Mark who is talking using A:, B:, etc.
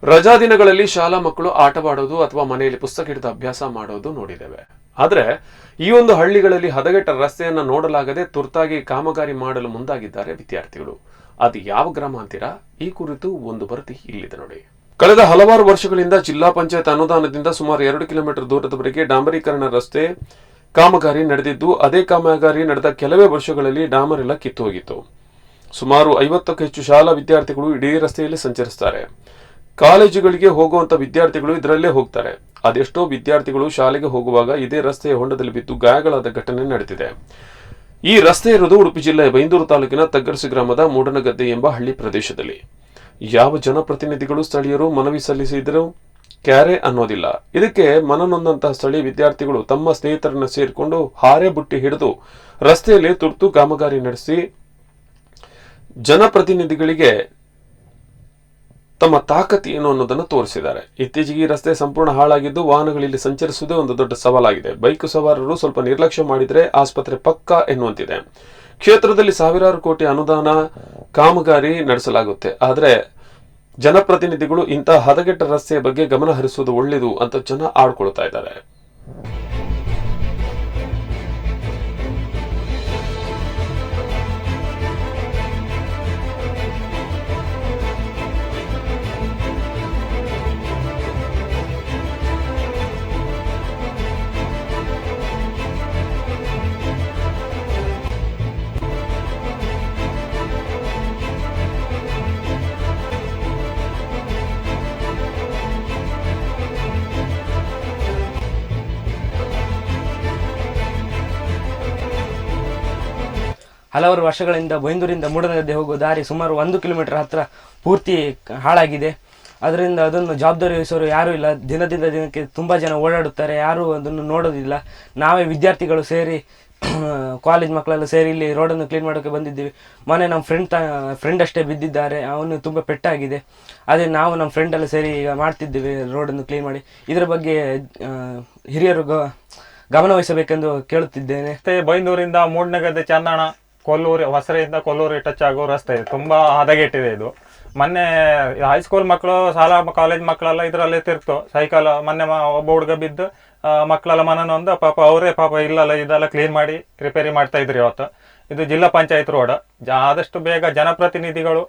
A: ರಜಾ ದಿನಗಳಲ್ಲಿ ಶಾಲಾ ಮಕ್ಕಳು ಆಟವಾಡೋದು ಅಥವಾ ಮನೆಯಲ್ಲಿ ಪುಸ್ತಕ ಹಿಡಿದು ಅಭ್ಯಾಸ ಮಾಡೋದು ನೋಡಿದ್ದೇವೆ. ಆದ್ರೆ ಈ ಒಂದು ಹಳ್ಳಿಗಳಲ್ಲಿ ಹದಗೆಟ್ಟ ರಸ್ತೆಯನ್ನ ನೋಡಲಾಗದೆ ತುರ್ತಾಗಿ ಕಾಮಗಾರಿ ಮಾಡಲು ಮುಂದಾಗಿದ್ದಾರೆ ವಿದ್ಯಾರ್ಥಿಗಳು. ಅದು ಯಾವ ಗ್ರಾಮ ಅಂತೀರಾ? ಈ ಕುರಿತು ಒಂದು ವರದಿ ಇಲ್ಲಿದೆ ನೋಡಿ. ಕಳೆದ ಹಲವಾರು ವರ್ಷಗಳಿಂದ ಜಿಲ್ಲಾ ಪಂಚಾಯತ್ ಅನುದಾನದಿಂದ ಸುಮಾರು 2 ಕಿಲೋಮೀಟರ್ ದೂರದವರೆಗೆ ಡಾಂಬರೀಕರಣ ರಸ್ತೆ ಕಾಮಗಾರಿ ನಡೆದಿದ್ದು, ಅದೇ ಕಾಮಗಾರಿ ನಡೆದ ಕೆಲವೇ ವರ್ಷಗಳಲ್ಲಿ ಡಾಮರ್ ಎಲ್ಲ ಕಿತ್ತು ಹೋಗಿತ್ತು. ಸುಮಾರು 50ಕ್ಕೂ ಹೆಚ್ಚು ಶಾಲಾ ವಿದ್ಯಾರ್ಥಿಗಳು ಇಡೀ ರಸ್ತೆಯಲ್ಲಿ ಸಂಚರಿಸುತ್ತಾರೆ. ಕಾಲೇಜುಗಳಿಗೆ ಹೋಗುವಂತ ವಿದ್ಯಾರ್ಥಿಗಳು ಇದರಲ್ಲೇ ಹೋಗ್ತಾರೆ. ಅದೆಷ್ಟೋ ವಿದ್ಯಾರ್ಥಿಗಳು ಶಾಲೆಗೆ ಹೋಗುವಾಗ ಇದೇ ರಸ್ತೆಯ ಹೊಂಡದಲ್ಲಿ ಬಿದ್ದು ಗಾಯಗಳಾದ ಘಟನೆ ನಡೆದಿದೆ. ಈ ರಸ್ತೆ ಇರುವುದು ಉಡುಪಿ ಜಿಲ್ಲೆಯ ಬೈಂದೂರು ತಾಲೂಕಿನ ತಗ್ಗರಸಿ ಗ್ರಾಮದ ಮೂಡನಗದ್ದೆ ಎಂಬ ಹಳ್ಳಿ ಪ್ರದೇಶದಲ್ಲಿ. ಯಾವ ಜನಪ್ರತಿನಿಧಿಗಳು ಸ್ಥಳೀಯರು ಮನವಿ ಸಲ್ಲಿಸಿದರೂ ಕ್ಯಾರೆ ಅನ್ನೋದಿಲ್ಲ. ಇದಕ್ಕೆ ಮನನೊಂದಂತಹ ಸ್ಥಳೀಯ ವಿದ್ಯಾರ್ಥಿಗಳು ತಮ್ಮ ಸ್ನೇಹಿತರನ್ನ ಸೇರಿಕೊಂಡು ಹಾರೆ ಬುಟ್ಟಿ ಹಿಡಿದು ರಸ್ತೆಯಲ್ಲಿ ತುರ್ತು ಕಾಮಗಾರಿ ನಡೆಸಿ ಜನಪ್ರತಿನಿಧಿಗಳಿಗೆ ತಮ್ಮ ತಾಕತ್ ಏನು ಅನ್ನೋದನ್ನು ತೋರಿಸಿದ್ದಾರೆ. ಇತ್ತೀಚೆಗೆ ಈ ರಸ್ತೆ ಸಂಪೂರ್ಣ ಹಾಳಾಗಿದ್ದು ವಾಹನಗಳಲ್ಲಿ ಸಂಚರಿಸುವುದೇ ಒಂದು ದೊಡ್ಡ ಸವಾಲಾಗಿದೆ. ಬೈಕ್ ಸವಾರರು ಸ್ವಲ್ಪ ನಿರ್ಲಕ್ಷ್ಯ ಮಾಡಿದರೆ ಆಸ್ಪತ್ರೆ ಪಕ್ಕಾ ಎನ್ನುವಂತಿದೆ. ಕ್ಷೇತ್ರದಲ್ಲಿ ಸಾವಿರಾರು ಕೋಟಿ ಅನುದಾನ ಕಾಮಗಾರಿ ನಡೆಸಲಾಗುತ್ತೆ. ಆದರೆ ಜನಪ್ರತಿನಿಧಿಗಳು ಇಂತಹ ಹದಗೆಟ್ಟ ರಸ್ತೆಯ ಬಗ್ಗೆ ಗಮನ ಹರಿಸುವುದು ಒಳ್ಳೆಯದು ಅಂತ ಜನ ಆಡ್ಕೊಳ್ತಾ ಇದ್ದಾರೆ.
B: ಹಲವಾರು ವರ್ಷಗಳಿಂದ ಬೈಂದೂರಿಂದ ಮೂಡನಗದ್ದೆ ಹೋಗುವ ದಾರಿ ಸುಮಾರು 1 ಕಿಲೋಮೀಟರ್ ಹತ್ರ ಪೂರ್ತಿ ಹಾಳಾಗಿದೆ. ಅದರಿಂದ ಅದನ್ನು ಜವಾಬ್ದಾರಿ ವಹಿಸೋರು ಯಾರೂ ಇಲ್ಲ. ದಿನದಿಂದ ದಿನಕ್ಕೆ ತುಂಬ ಜನ ಓಡಾಡುತ್ತಾರೆ, ಯಾರೂ ಅದನ್ನು ನೋಡೋದಿಲ್ಲ. ನಾವೇ ವಿದ್ಯಾರ್ಥಿಗಳು ಸೇರಿ ಕಾಲೇಜ್ ಮಕ್ಕಳೆಲ್ಲ ಸೇರಿ ಇಲ್ಲಿ ರೋಡನ್ನು ಕ್ಲೀನ್ ಮಾಡೋಕ್ಕೆ ಬಂದಿದ್ದೀವಿ. ಮೊನ್ನೆ ನಮ್ಮ ಫ್ರೆಂಡ್ ಅಷ್ಟೇ ಬಿದ್ದಿದ್ದಾರೆ, ಅವನು ತುಂಬ ಪೆಟ್ಟಾಗಿದೆ. ಅದೇ ನಾವು ನಮ್ಮ ಫ್ರೆಂಡ್ ಎಲ್ಲ ಸೇರಿ ಈಗ ಮಾಡ್ತಿದ್ದೀವಿ ರೋಡನ್ನು ಕ್ಲೀನ್ ಮಾಡಿ. ಇದರ ಬಗ್ಗೆ ಹಿರಿಯರು ಗಮನ ವಹಿಸಬೇಕೆಂದು ಕೇಳುತ್ತಿದ್ದೇನೆ.
C: ಬೈಂದೂರಿಂದ ಮೂಡನಗದ್ದೆ ಚಂದಣ ಕೊಲ್ಲೂರು ಹೊಸರೆಯಿಂದ ಕೊಲ್ಲೂರು ಟಚ್ ಆಗೋ ರಸ್ತೆ ತುಂಬಾ ಹದಗೆಟ್ಟಿದೆ. ಇದು ಮೊನ್ನೆ ಹೈಸ್ಕೂಲ್ ಮಕ್ಕಳು ಶಾಲಾ ಕಾಲೇಜ್ ಮಕ್ಕಳೆಲ್ಲ ಇದರಲ್ಲೇ ತಿರ್ತು ಸೈಕಲ್. ಮೊನ್ನೆ ಒಬ್ಬ ಹುಡುಗ ಬಿದ್ದು ಮಕ್ಕಳೆಲ್ಲ ಮನನೊಂದು ಅವರೇ ಇಲ್ಲಲ್ಲ ಇದೆಲ್ಲ ಕ್ಲೀನ್ ಮಾಡಿ ರಿಪೇರಿ ಮಾಡ್ತಾ ಇದ್ರಿ ಇವತ್ತು. ಇದು ಜಿಲ್ಲಾ ಪಂಚಾಯತ್ ರೋಡ್. ಆದಷ್ಟು ಬೇಗ ಜನಪ್ರತಿನಿಧಿಗಳು